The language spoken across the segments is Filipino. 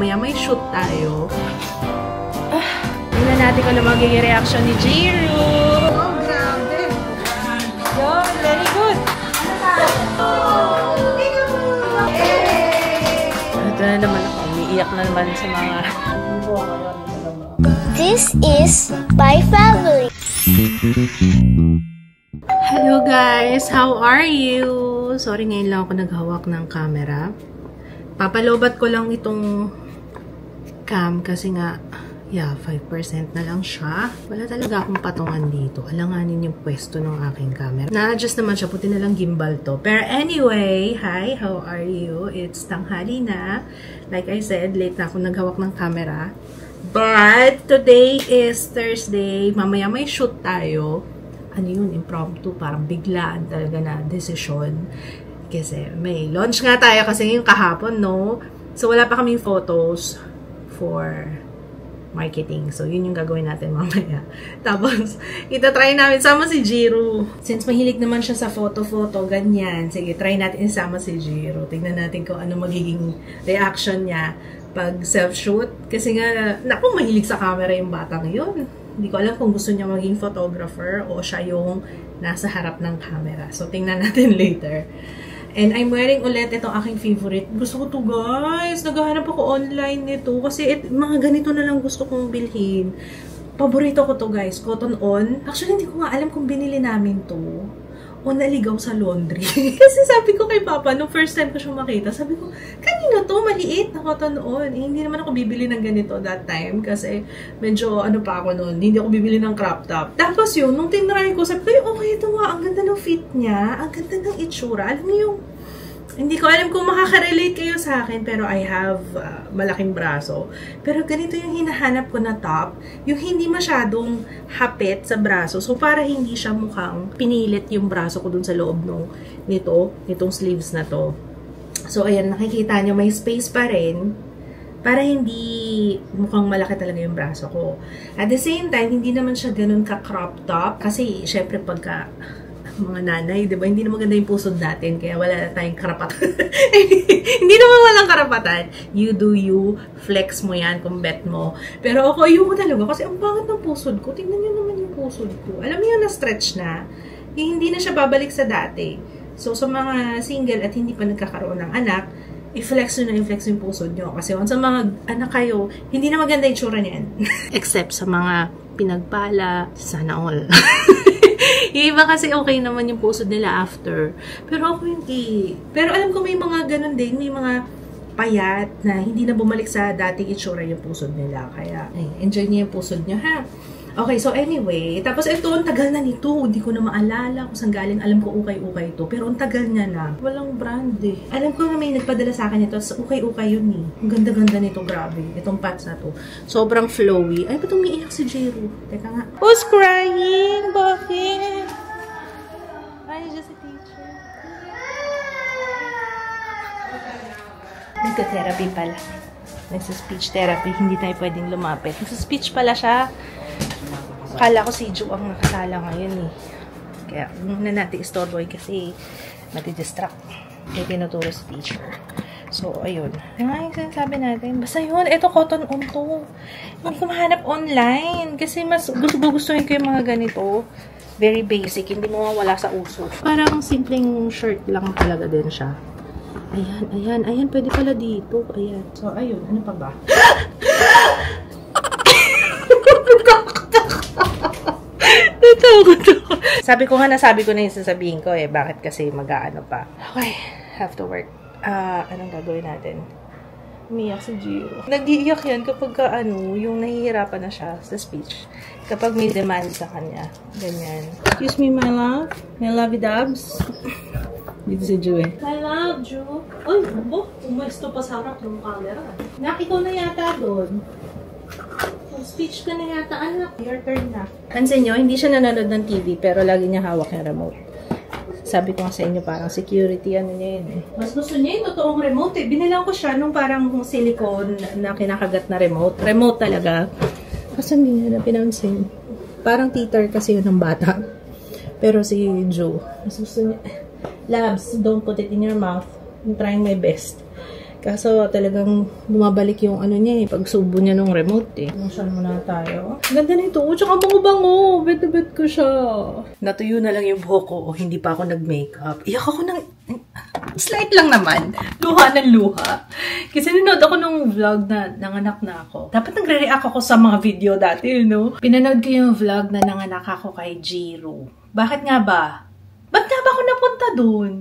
Mamaya may shoot tayo. Tingnan natin kung ano magiging reaction ni Jiro. Oh, grabe. Yun, very good. Ito na naman ako. Umiiyak na naman sa mga... This is my family. Hello guys! How are you? Sorry, ngayon lang ako naghawak ng camera. Papalobat ko lang itong cam kasi nga, yeah, 5% na lang siya. Wala talaga akong patungan dito. Alanganin yung pwesto ng aking camera. Na-adjust naman siya, puti na lang gimbal to. Pero anyway, hi, how are you? It's tanghali na. Like I said, late na ako naghawak ng camera. But today is Thursday. Mamaya may shoot tayo. Ano yun, impromptu, parang biglaan talaga na desisyon. Kasi may launch nga tayo kasi yung kahapon, no? So, wala pa kaming photos for marketing. So, yun yung gagawin natin mamaya. Tapos, itatry namin sama si Jiro. Since mahilig naman siya sa photo-photo, ganyan. Sige, try natin isama si Jiro. Tingnan natin kung ano magiging reaction niya pag self-shoot. Kasi nga, naku, mahilig sa camera yung batang yun. Hindi ko alam kung gusto niya maging photographer o siya yung nasa harap ng camera. So, tingnan natin later. And I'm wearing ulit itong aking favorite. Gusto ko to guys. Naghahanap ako online nito. Kasi mga ganito na lang gusto kong bilhin. Paborito ko to guys. Cotton On. Actually, hindi ko nga alam kung binili namin to o naligaw sa laundry. Kasi sabi ko kay Papa, nung first time ko siyang makita, sabi ko, kanino to? Maliit na Cotton On. Eh, hindi naman ako bibili ng ganito that time. Kasi medyo ano pa ako noon. Hindi ako bibili ng crop top. Tapos yun, nung tinry ko, sabi ko, okay, ito nga. Ang ganda ng fit niya. Ang ganda ng itsura. Alam niyo yung, hindi ko alam kung makaka-relate kayo sa akin, pero I have malaking braso. Pero ganito yung hinahanap ko na top, yung hindi masyadong hapit sa braso. So, para hindi siya mukhang pinilit yung braso ko dun sa loob nitong sleeves na to. So, ayan, nakikita nyo, may space pa rin para hindi mukhang malaki talaga yung braso ko. At the same time, hindi naman siya ganun ka-crop top. Kasi, syempre, pagka mga nanay, di ba? Hindi naman maganda yung pusod natin, kaya wala na tayong karapatan. Hindi naman walang karapatan. You do you, flex mo yan kung bet mo. Pero ako, ayoko talaga kasi ang bangat ng pusod ko. Tingnan nyo naman yung pusod ko. Alam mo yun, na-stretch na. Hindi na siya babalik sa dati. So, sa mga single at hindi pa nagkakaroon ng anak, i-flex nyo na i-flex yung pusod nyo. Kasi sa mga anak kayo, hindi na maganda yung tsura niyan. Except sa mga pinagpala, sana all. Yung iba kasi okay naman yung pusod nila after. Pero ako hindi. Pero alam ko may mga ganun din. May mga payat na hindi na bumalik sa dating itsura yung pusod nila. Kaya, enjoy niyo yung pusod nyo, ha? Okay, so anyway. Tapos ito, ang tagal na nito. Hindi ko na maalala kung saan galing. Alam ko ukay-ukay ito. Pero ang tagal niya na. Walang brand eh. Alam ko na may nagpadala sa akin ito. Sa ukay-ukay yun eh. Ang ganda-ganda nito. Grabe. Itong pants na to. Sobrang flowy. Ay, ba't umiiyak si Jiro? Teka nga. Who's crying? Bakit? Ay, just a teacher. Nagka-therapy pala. Nagsa-speech therapy. Hindi tayo pwedeng lumapit. Nagsa-speech pala siya. Akala ko si Ju ang nakasala ngayon eh. Kaya, muna natin istorboy kasi matidistract. Kaya tinuturo si teacher. So, ayun. Ano nga yung sinasabi natin? Basta yun, ito Cotton On to. Hindi ko mahanap online. Kasi mas gusto-gustuhin ko yung mga ganito. Very basic. Hindi mo wala sa uso. Parang simpleng shirt lang talaga din siya. Ayan, ayan, ayan. Pwede pala dito. Ayan. So, ayun. Ano pa ba? Sabi ko nga, nasabi ko na yung sasabihin ko eh. Bakit kasi mag-aano pa? Okay, have to work. Anong gagawin natin? Umiyak si Jiro. Nag-iiyak yan kapag yung nahihirapan na siya sa speech. Kapag may demand sa kanya. Ganyan. Excuse me, my love. My lovey-dubs. Dito si Ju eh. My love, Ju. Ay, umesto pa sa harap ng camera. Nakiko na yata doon. Speech ka na yata, anak. Your turn na. Pansin nyo, hindi siya nanonood ng TV, pero lagi niya hawak yung remote. Sabi ko nga sa inyo, parang security, ano niya yun eh. Mas gusto niya yung totoong remote eh. Binilang ko siya nung parang silicone na kinakagat na remote. Remote talaga. Kasi hindi niya na pinansin. Parang teeter kasi yun ng bata. Pero si Joe, mas gusto niya, Labs, don't put it in your mouth. I'm trying my best. Kaso talagang bumabalik yung ano niya pagsubo niya ng remote Buksan muna tayo. Ganda nito. Tsaka bango-bango. Bet ko siya. Natuyo na lang yung buhok ko. Hindi pa ako nag-makeup. Iyak ako ng... Slight lang naman. Luha ng luha. Kasi nanood ako nung vlog na nanganak na ako. Dapat nagre-react ako sa mga video dati, Pinanood ko yung vlog na nanganak ako kay Jiro. Bakit nga ba? Ba't nga ba ako napunta dun?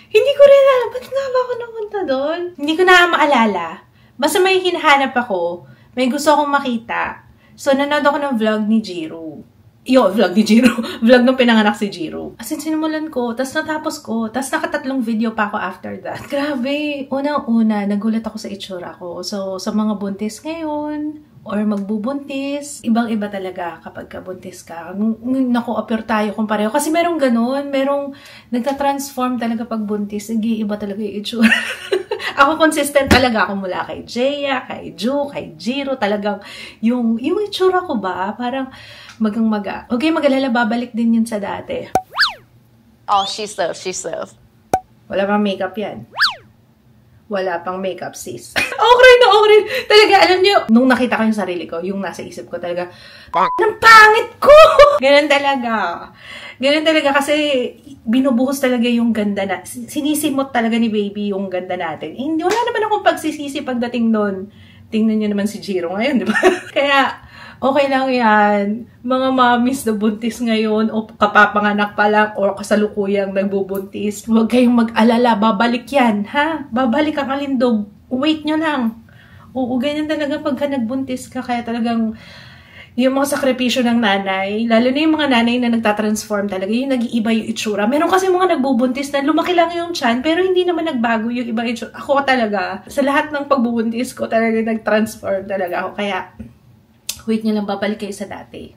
Hindi ko rin alam. Ba't nga ba ako napunta doon? Hindi ko na maalala. Basta may hinahanap ako. May gusto akong makita. So, nanood ako ng vlog ni Jiro. Vlog ni Jiro. Vlog nung pinanganak si Jiro. As in, sinimulan ko. Tapos natapos ko. Tapos nakatatlong video pa ako after that. Grabe. Unang-una, nagulat ako sa itsura ko. So, sa mga buntis ngayon, or magbubuntis, ibang-iba talaga kapag kabuntis ka. Naku-appear tayo kung pareho. Kasi merong ganun, merong nagta-transform talaga pag buntis. Nag-iiba talaga yung itsura. Ako consistent talaga ako mula kay Jeya, kay Ju, kay Jiro. Talagang yung itsura ko ba, parang magang-maga. Okay, mag-alala, babalik din yun sa dati. Oh, she serve. Wala pang makeup yan. Wala pang makeup, sis. Okay. Talaga, alam niyo, nung nakita ko yung sarili ko, yung nasa isip ko talaga, ang pangit ko! Ganun talaga kasi binubuhos talaga yung ganda na, sinisimot talaga ni baby yung ganda natin. Hindi, wala naman akong pagsisisi pagdating doon. Tingnan niyo naman si Jiro ngayon, di ba? Kaya, okay lang yan. Mga mommies na buntis ngayon o kapapanganak pa lang o kasalukuyang nagbubuntis, huwag kayong mag-alala. Babalik yan, ha? Babalik ang alindog. Wait nyo lang. Oo, ganyan talaga pagka nagbuntis ka. Kaya talagang yung mga sakripisyo ng nanay, lalo na yung mga nanay na nagtatransform talaga, yung nag-iiba yung itsura. Meron kasi mga nagbubuntis na lumaki lang yung tiyan, pero hindi naman nagbago yung iba itsura. Ako talaga, sa lahat ng pagbubuntis ko, talaga nag-transform talaga ako. Kaya, wait nyo lang, babalik kayo sa dati.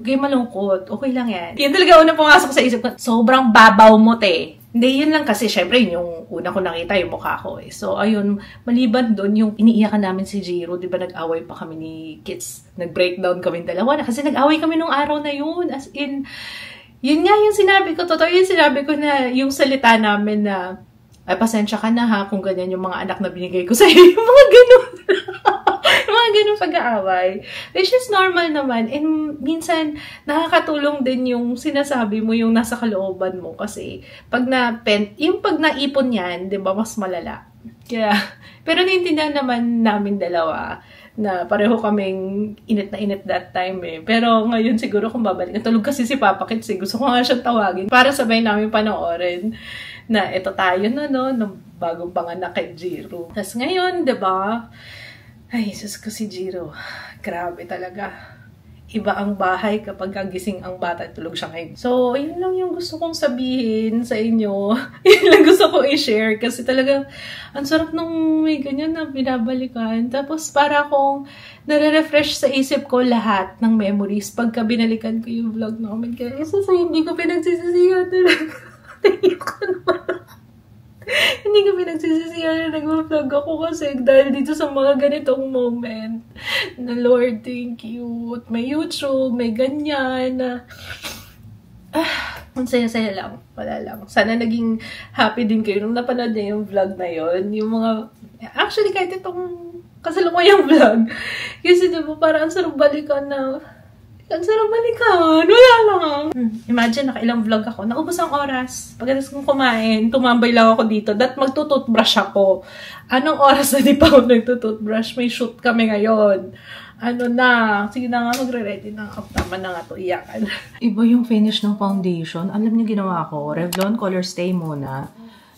Okay, malungkot. Okay lang yan. Yan talaga unang pumasok sa isip ko. Sobrang babaw mo, te. Hindi, yun lang kasi, syempre, yung una ko nakita, yung mukha ko So, ayun, maliban doon, yung iniiyakan namin si Jiro, di ba, nag-away pa kami ni Kids. Nag-breakdown kami dalawa na kasi nag-away kami nung araw na yun. As in, yun nga yung sinabi ko. Totoo yung sinabi ko na yung salita namin na, ay, pasensya ka na ha, kung ganyan yung mga anak na binigay ko sa'yo. Yung mga ganun. Mga ganun pag-aaway. Which is normal naman. And minsan, nakakatulong din yung sinasabi mo, yung nasa kalooban mo. Kasi, pag naipon yan, di ba, mas malala. Kaya, pero naiintindihan naman namin dalawa na pareho kaming init na init that time Pero ngayon siguro kung babalik. Natulog kasi si Papa Kits Gusto ko nga siyang tawagin para sabay namin panoorin na ito tayo nung bagong panganak kay Jiro. Tapos ngayon, di ba? Ay, Jesus ko si Jiro. Grabe talaga. Iba ang bahay kapag gising ang bata at tulog siya ngayon. So, yun lang yung gusto kong sabihin sa inyo. Yun lang gusto kong i-share. Kasi talaga, ang sarap nung may ganyan na binabalikan. Tapos, para akong nare-refresh sa isip ko lahat ng memories pagka binalikan ko yung vlog namin. Kaya isa sa hindi ko pinagsisisihan talaga. Hindi ko pinagsisisihan na nag-vlog ako kasi dahil dito sa mga ganitong moment na Lord, thank you. At may YouTube, may ganyan na ang saya-saya lang. Wala lang. Sana naging happy din kayo nung napanood niya yung vlog na yon. Yung mga, actually kahit itong kasalukuyang vlog. Kasi diba parang ang sarap balikan na ang sarap balikan. Wala lang. Imagine, nakailang vlog ako. Naubos ang oras. Pagkatapos kong kumain, tumambay lang ako dito. Magtututbrush ako. Anong oras na di pa ako nagtututbrush? May shoot kami ngayon. Ano na? Sige na nga, magre-ready na. Tama na nga to, iyakan. Iba yung finish ng foundation. Alam niyo ginawa ko? Revlon Color Stay muna.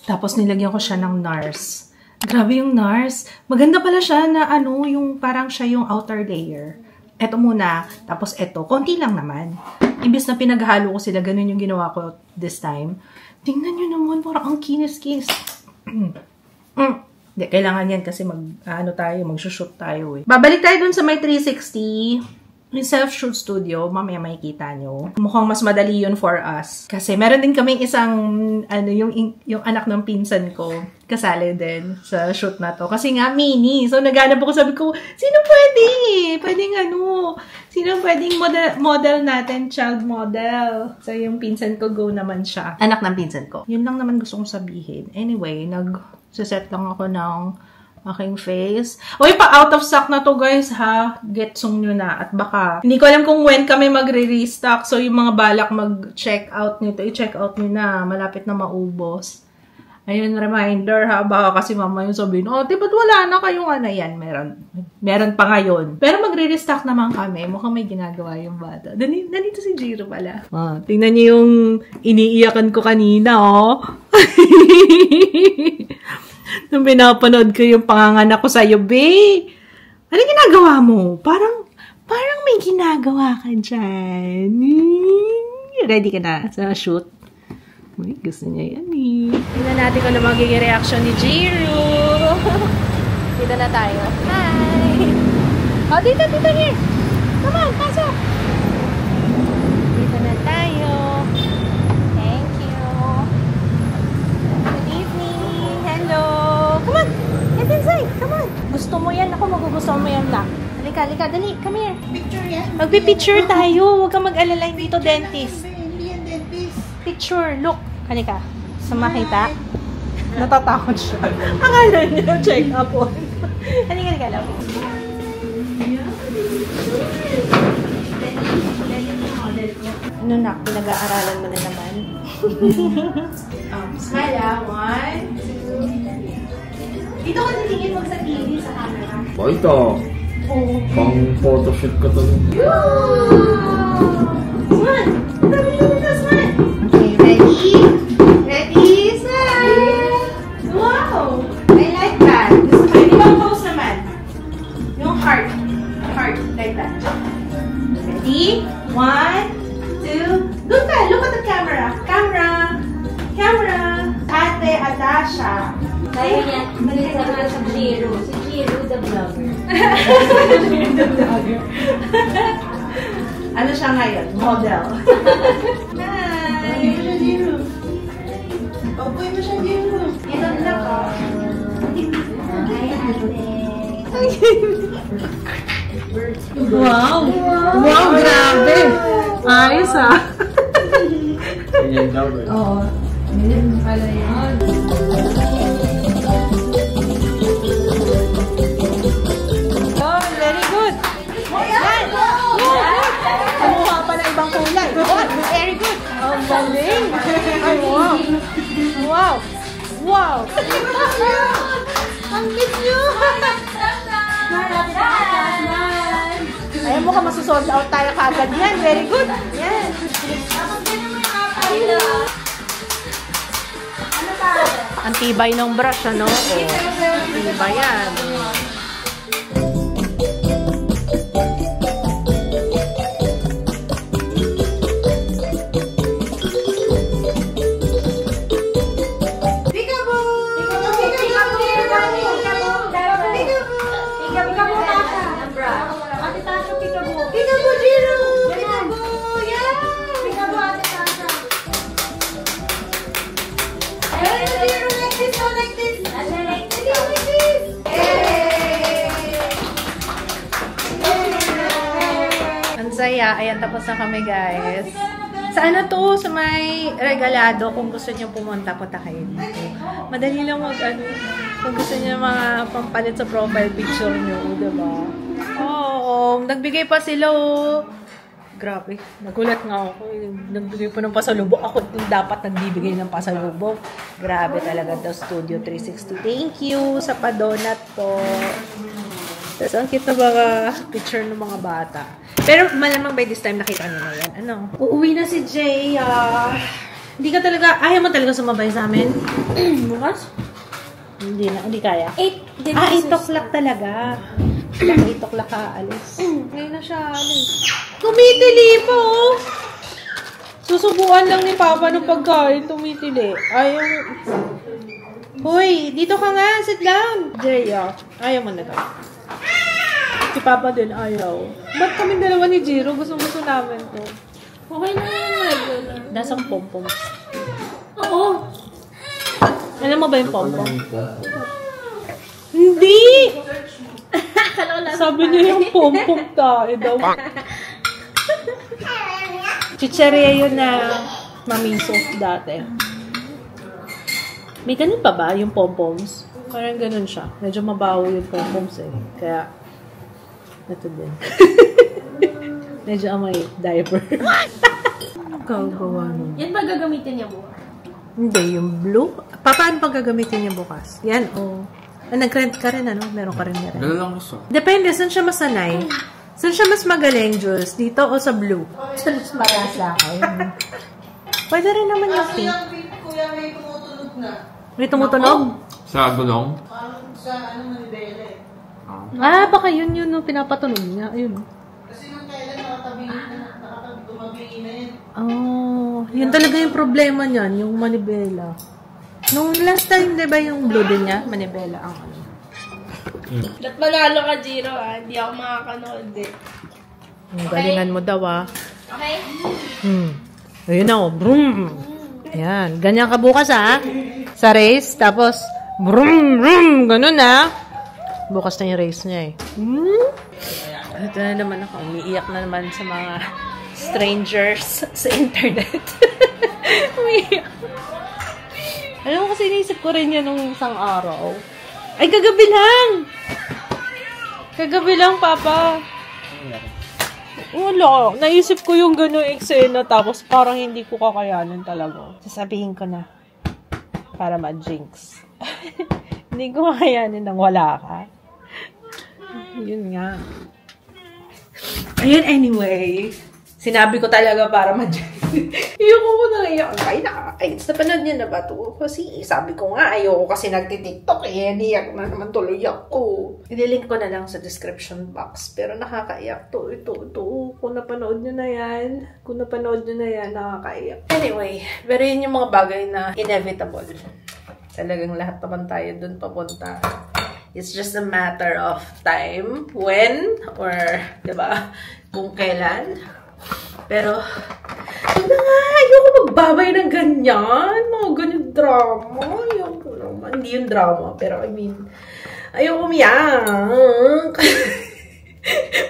Tapos nilagyan ko siya ng NARS. Grabe yung NARS. Maganda pala siya na yung parang siya yung outer layer. Eto muna, tapos eto. Konti lang naman. Imbis na pinaghalo ko sila, ganun yung ginawa ko this time. Tingnan nyo naman, parang ang kinis-kinis. Hindi, kailangan yan kasi mag-shoot tayo Babalik tayo dun sa may 360. Yung self-shoot studio, mamaya makikita nyo. Mukhang mas madali yun for us. Kasi meron din kaming isang, yung anak ng pinsan ko, kasali din sa shoot na to. Kasi nga, mini. So, naghanap ako, sabi ko, sino pwede? Sino pwedeng model natin? Child model. So, yung pinsan ko, go naman siya. Anak ng pinsan ko. Yun lang naman gusto kong sabihin. Anyway, Set lang ako ng aking face. Uy, pa-out of stock na to guys ha. Getsong nyo na. At baka, hindi ko alam kung when kami magre-restock. So, yung mga balak mag-check out nito, i-check out nyo na. Malapit na maubos. Ayun, reminder ha. Baka kasi mama yung sabihin, oh, ba't wala na kayong ano yan? Meron pa ngayon. Pero magre-restock naman kami. Mukhang may ginagawa yung bata. Nandito si Jiro pala. Tingnan niyo yung iniiyakan ko kanina, oh. Nung pinapanood ko yung panganganak ko sa'yo, babe. Ano ginagawa mo? Parang may ginagawa ka dyan. Ready ka na sa shoot? Uy, gusto niya yan eh. Tingnan natin kung ano magiging reaction ni Jiro. Dito na tayo. Hi! Oh, dito, here. Come on, pasok. Dito na tayo. Thank you. Good evening. Hello. Come on. Get inside. Come on. Gusto mo yan. Ako, magugustuhan mo yan lang. Halika. Dali. Come here. Picture yan? Magpipicture tayo. Huwag kang mag-alala. Dito, dentist. Hindi yan dentist. Picture. Look. Halika. Sa makita. Natatakot siya. Akala niya. Check up on. Halika. Love. Ano na? Pinag-aaralan mo na naman. Smile ah. 1, 2. Dito ka titingin mo sa TV sa camera. Ito. Pang photoshoot ka to. Smile! Smile! Okay, ready? Smile! Wow! I like that. Gusto ko. Ibang pose naman. Yung heart. Like that. Ready? 1, 2. Doon ka. Look at the camera. Camera. Ate Adasha. Kaya niya, nagsasabi sa Jiro. Si Jiro, the vlogger. Ano siya ngayon? Model. Hi! Pagpuy mo siya, Jiro. Ito na ko. Hi, ate. Wow, grabe. Ayos ah. Ganyan daw eh. Oo. Ganyan pala yun. Oh, very good. Yan. Kumuha pa ng ibang kulay. Very good. Oh, galing. Ay, wow. Ang cute nyo. Ayaw mo ka masusold out tayo kagad yan. Very good. Yan. Ang tibay ng brush, ano? Tibay yan. Saya. Ayan, tapos na kami, guys. Sa ano to? Sa may regalado. Kung gusto niyo pumunta, punta kayo dito. Madali lang kung gusto niyo mga pampalit sa profile picture niyo, diba? Oo. Nagbigay pa sila, oh. Grabe. Nagulat nga ako. Nagbigay pa ng pasalubok. Ako dapat nagbibigay ng pasalubok. Grabe talaga the Studio 360. Thank you sa pa-donut to. Tapos ang cute na mga picture ng mga bata. Pero malamang by this time nakita nyo na yan. Ano? Uuwi na si Jay. Hindi ka talaga, ayaw mo talaga sumabay sa amin? Bukas? Hindi kaya. 8 o'clock talaga. 8 o'clock ka alis. Ngayon na siya alis. Tumitili po! Susubuan lang ni Papa ng pagkain. Tumitili. Ayaw. Hoy, dito ka nga. Sit down. Jay, ayaw mo na to. Si Papa din ayaw. Ba't kami dalawa ni Jiro? Gusto namin to. Okay na yan. Dasang pom-pom. Oo. Alam mo ba yung pom-pom? Hindi! Sabi niya yung pom-pom tayo daw. Chicheria yun na mamiso dati. May ganun pa ba yung pom-poms? Parang ganun siya. Medyo mabaho yung pom-poms eh. Kaya, ito din. Medyo amoy diaper. Gagawa nun. Yan ba gagamitin niya bukas? Hindi, yung blue. Paano pag gagamitin niya bukas? Yan, oh. Nag-rent ka rin, ano? Meron ka rin na rin. Ganun lang gusto. Depende, saan siya masanay? Saan siya mas magaling, Jules? Dito o sa blue? Saan mas marasa ako? Pwede rin naman yung Kasi pink. yung kuya may tumutunog na. May tumutunog? Sa gulong? Parang sa manibela eh. Baka yun no, pinapatunog niya. Ayun. Kasi nung kailan tumabingi na yun. Oh, yun talaga yung problema niyan, yung manibela. Nung last time, di ba yung blue din niya? Manibela ang ano. Ba't manalo ka, Jiro, ah? Hindi ako makakanood eh. Ang galingan mo daw, ah. Okay? Ayun na, oh. Brum! Ayan. Ganyan ka bukas, ah. Sa race. Tapos, brum, brum. Ganun, ah. Bukas na yung race niya, eh. Ito na naman ako. Umiiyak na naman sa mga strangers sa internet. Umiiyak. Alam mo kasi naisip ko rin yan nung isang araw. Ay, kagabi lang! Kagabi lang, Papa. Wala. Naisip ko yung gano'ng eksena tapos parang hindi ko kakayanin talaga. Sasabihin ko na. Para ma-jinx. Hindi ko kakayanin nang wala ka. Yun nga. Ayun, anyway. Sinabi ko talaga para ma-jinx. Ayoko ko na iyak. Ay, nakakainis. Napanood niyo na ba ito? Kasi sabi ko nga, ayoko kasi nagtitiktok eh. Niyak na naman tuloy ako. Ililink ko na lang sa description box. Pero nakakaiyak to. Ito. Kung napanood niyo na yan. Nakakaiyak. Anyway, pero yun yung mga bagay na inevitable. Talagang lahat naman tayo dun papunta. It's just a matter of time. When? Or, diba? Kung kailan. Pero, wag na nga, ayoko magbabay ng ganyan. Mga ganyan drama. Ayoko naman. Hindi yung drama. Pero, I mean, ayoko umiyak.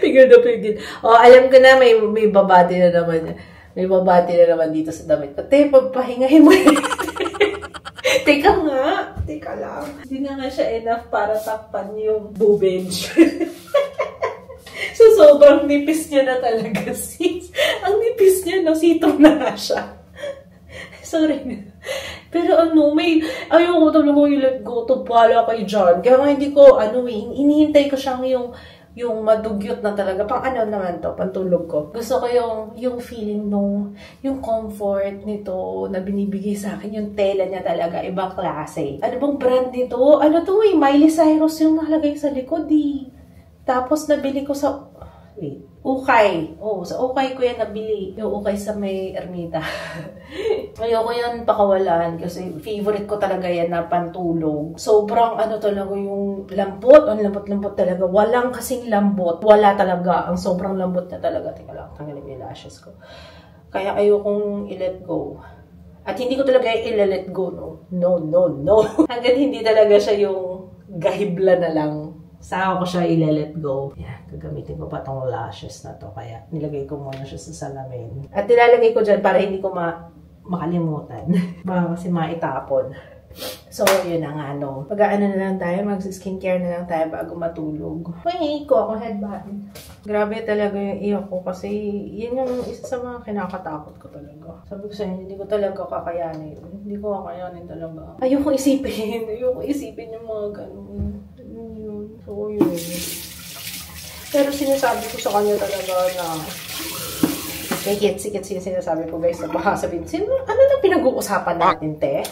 Pigil na pigil. Oh, alam ko na, may babati na naman. May babati na naman dito sa damit. Pati, pagpahingahin mo. Teka lang. Hindi na nga siya enough para takpan yung boobage. So, sobrang nipis niya na talaga, sis. Ang nipis niya, no? Sitong na nga siya. Sorry. Pero ayoko talaga i-let go. Tupala kayo dyan. Kaya nga hindi ko, inihintay ko siyang yung madugyot na talaga. Pang ano naman to, pantulog ko. Gusto ko yung feeling yung comfort nito na binibigay sa akin, yung tela niya talaga, ibang klase. Ano bang brand nito? Ano to Miley Cyrus yung nakalagay sa likod, Tapos, nabili ko sa... Ukay. Sa Ukay ko yan nabili. Yung Ukay sa may Ermita. Ayoko yan pakawalan kasi favorite ko talaga yan na pantulog. Sobrang talaga yung lambot. Ang lambot-lambot talaga. Walang kasing lambot. Wala talaga. Ang sobrang lambot na talaga. Teka lang, tanggalin yung lashes ko. Kaya ayokong i-let go. At hindi ko talaga i-let go, no. Hanggang hindi talaga siya yung gahibla na lang. Saka ko siya i-let go. Gagamitin ko pa tong lashes na to. Kaya nilagay ko muna siya sa salamin. At nilalagay ko dyan para hindi ko makalimutan. Baka kasi maitapon. So, yun na nga, Pag-ano na lang tayo, mag-skincare na lang tayo bago matulog. May ko ako headband. Grabe talaga yung iyo ko kasi yun yung isa sa mga kinakatakot ko talaga. Sabi ko sa inyo, hindi ko talaga kakayanin. Hindi ko kakayanin talaga. Ayoko isipin yung mga ganun. So, yun. Pero sinasabi ko sa kanya talaga na may sikit sinasabi ko, guys, na baka sabihin, ano na pinag-uusapan natin, te?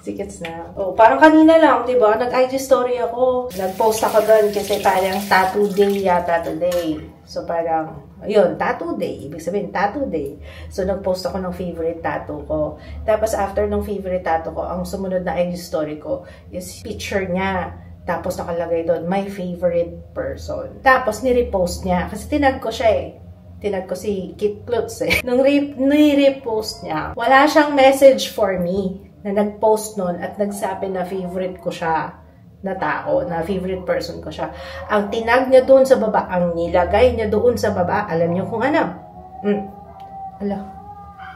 Sikits na. Parang kanina lang, diba? Nag-IG story ako. Nag-post ako doon kasi parang tattoo day yata today. So, parang, ayun, tattoo day. Ibig sabihin, tattoo day. So, nag-post ako ng favorite tattoo ko. Tapos, after ng favorite tattoo ko, ang sumunod na IG story ko is picture niya. Tapos nakalagay doon, my favorite person. Tapos nirepost niya. Kasi tinag ko siya Tinag ko si Kit Klutz Nung nirepost niya, wala siyang message for me na nag-post nun at nagsabi na favorite ko siya na tao, na favorite person ko siya. Ang tinag niya doon sa baba, ang nilagay niya doon sa baba, alam niyo kung ano?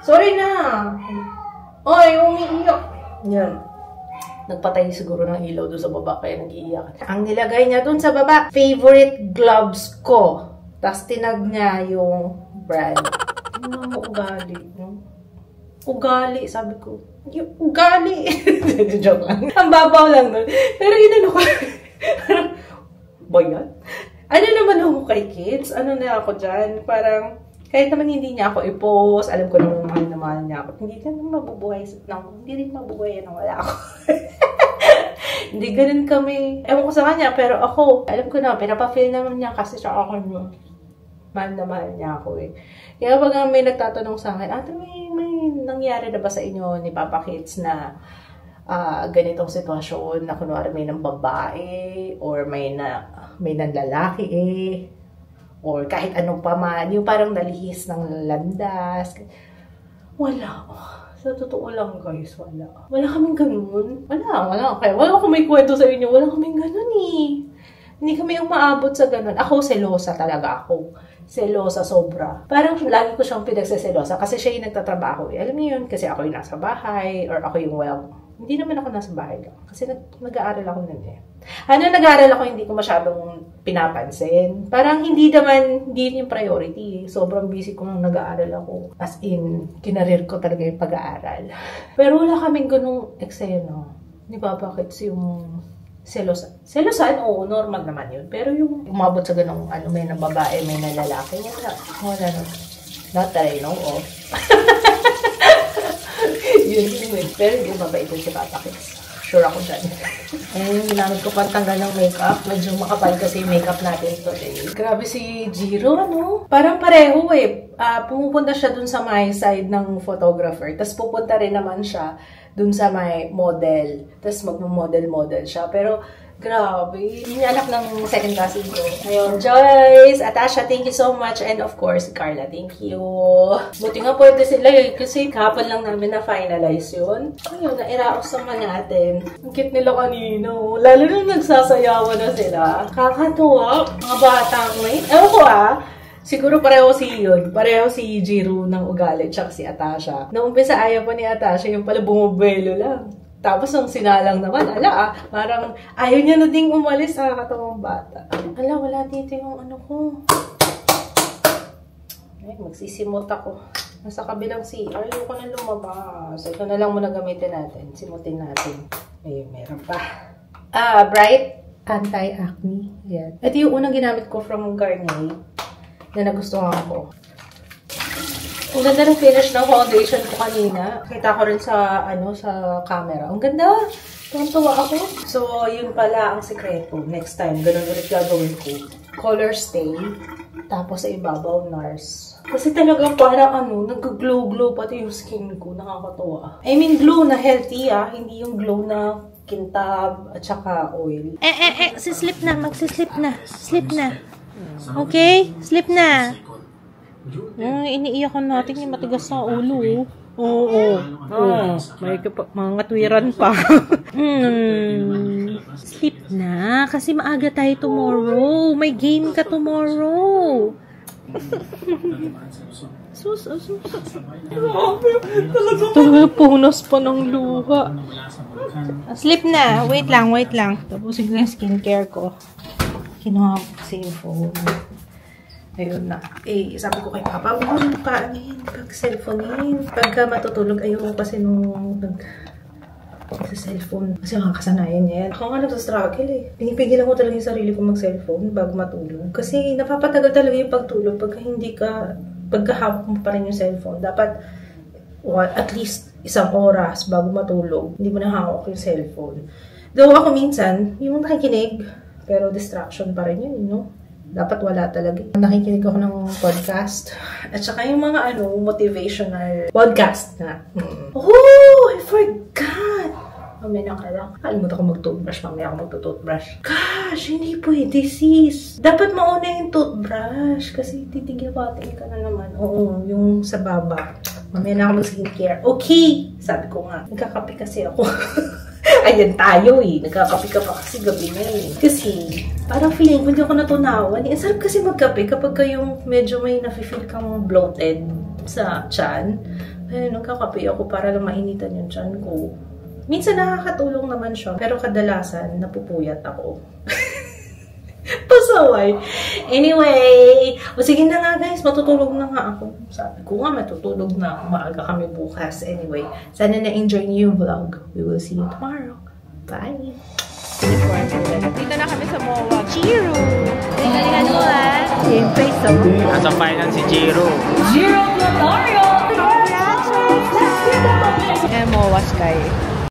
Sorry na! Oy, umiiyak. Yan. nagpatay siguro ng ilaw doon sa baba, kaya nag-iiyak. Ang nilagay niya doon sa baba, favorite gloves ko. Tapos tinag niya yung brand. Ano mo ugali? Ugali, sabi ko. Yung ugali! Joke lang. Ang babaw lang nun. Pero inano ko. Ba yan? Ano naman ako kay kids? Ano na ako dyan? Parang, kahit naman hindi niya ako i-post, alam ko naman mahal na mahal niya ako. Hindi rin mabubuhay ng wala ako. Hindi ganun kami. Ewan ko sa kanya, pero ako, alam ko na, pinapa-feel naman niya kasi siya ako mahal na mahal niya ako eh. Kaya pag may nagtatanong sa akin, ate, may nangyari na ba sa inyo ni Papa Kids na ganitong sitwasyon na kunwari may ng babae or may ng lalaki eh, or kahit anong paman, yung parang nalihis ng landas. Wala. Sa totoo lang guys, wala. Wala kaming ganun. Wala. Kaya wala akong may kwento sa inyo. Wala kaming ganun eh. Hindi kami umaabot sa ganun. Ako, selosa talaga ako. Selosa sobra. Parang lagi ko siyang pinagseselosa kasi siya yung nagtatrabaho. Eh. Alam niyo yun, kasi ako yung nasa bahay or ako yung hindi naman ako nasa bahay lang. Kasi nag-aaral ako nun eh. Nag-aaral ako, hindi ko masyadong pinapansin. Parang hindi yung priority. Sobrang busy ko nung nag-aaral ako. As in, kinarir ko talaga yung pag-aaral. Pero wala kaming ganung eksena. Di ba, bakit yung selosan, oo, normal naman yun. Pero yung umabot sa ganung, may na babae, may na lalaki, wala na. Not that I know of. Yun. Pero yung mabait din si Papa Kids. Sure ako dyan. Ayun, ginamit ko pantanggal ng makeup. Medyo makapal kasi yung makeup natin today. Grabe si Jiro, ano? Parang pareho eh. Pumupunta siya dun sa my side ng photographer. Tapos pupunta rin naman siya dun sa my model. Tapos magmo-model siya. Pero grabe. Yung anak ng second cousin ko. Ayun, Joyce, Atasha, thank you so much. And of course, Carla, thank you. Buti nga pwede sila kasi kapal lang namin na-finalize yun. Ayun, nairaos naman natin. Ang cute nila kanina. Lalo nung nagsasayawan na sila. Kakatuwa. Mga batang may. Ewan ko siguro pareho si Jiro ng ugali tsaka si Atasha. Nung umpisa ayaw pa ni Atasha, yung pala bumubelo lang. Tapos nung sinalang naman, parang ayaw niya na ding umalis sa katawang bata. Wala dito yung ano ko. Ay, magsisimot ako. Nasa kabilang CR, ayoko na lumabas. Ito na lang muna gamitin natin. Simutin natin. Ayun, meron pa. Bright Anti-Acne. Yan. Ito yung unang ginamit ko from Garnier na nagustuhan ko. Ang ganda ng finish ng foundation ko kanina. Kita ko rin sa camera. Ang ganda! Tuwa ako. So, yun pala ang sekreto. Next time, ganun ulit gagawin ko. Color stay. Tapos sa ibabaw, NARS. Kasi talagang parang nag-glow pati yung skin ko. Nakakatuwa. I mean, glow na healthy Hindi yung glow na kintab at saka oil. Sislip na. Magsislip na. Sleep na. Okay? Sleep na. Iniiyakan natin yung matigas sa ulo. Oo. May mga katwiran pa. Sleep na. Kasi maaga tayo tomorrow. May game ka tomorrow. Sus. Talaga punos pa ng luha. Sleep na. Wait lang. Tapusin ko yung skincare ko. Kinuha ko kasi yung phone. Ayun na. Sabi ko kay Papa, huwag pag-cellphone-in. Pagka matutulog, ayun kasi nung sa cellphone. Kasi makakasanayan niya yan. Ako nga nagsastruggle Pinipigilan ko talaga yung sarili ko mag-cellphone bago matulog. Kasi napapatagal talaga yung pagtulog pagka hawak mo pa rin yung cellphone. Dapat at least 1 oras bago matulog. Hindi mo na hawak yung cellphone. Though ako minsan, yung nakikinig, pero distraction pa rin yun, Dapat wala talaga. Nakikinig ako ng podcast. At saka yung mga motivational podcast na. Oh, I forgot! Mamaya ka lang. Kalimutan ko mag-toothbrush. Mamaya ako mag-toothbrush. Gosh, hindi pwede sis. Dapat mauna yung toothbrush. Kasi titigipating ka na naman. Oo, yung sa baba. Mamaya na ako mag-skincare. Okay! Sabi ko nga. Nagkakape kasi ako. Ayan tayo Nagkakape ka pa kasi gabi na Kasi, parang feeling ko hindi ako natunawan. Ang sarap kasi magkape kapag kayong medyo may nafe-feel kang bloated sa tiyan. Ayun, nagkakape ako para lang mainitan yung tiyan ko. Minsan nakakatulong naman siya, pero kadalasan napupuyat ako. Pasaway. Anyway, o sige na nga guys, matutulog na nga ako. Sabi ko nga, matutulog na ako. Maaga kami bukas. Anyway, sana na-enjoy niyo yung vlog. We will see you tomorrow. Bye! Dito na kami sa MOA. Jiro! Galingan mo yung face of nasa final si Jiro. Jiro Glotario! Congratulations! MOA Sky.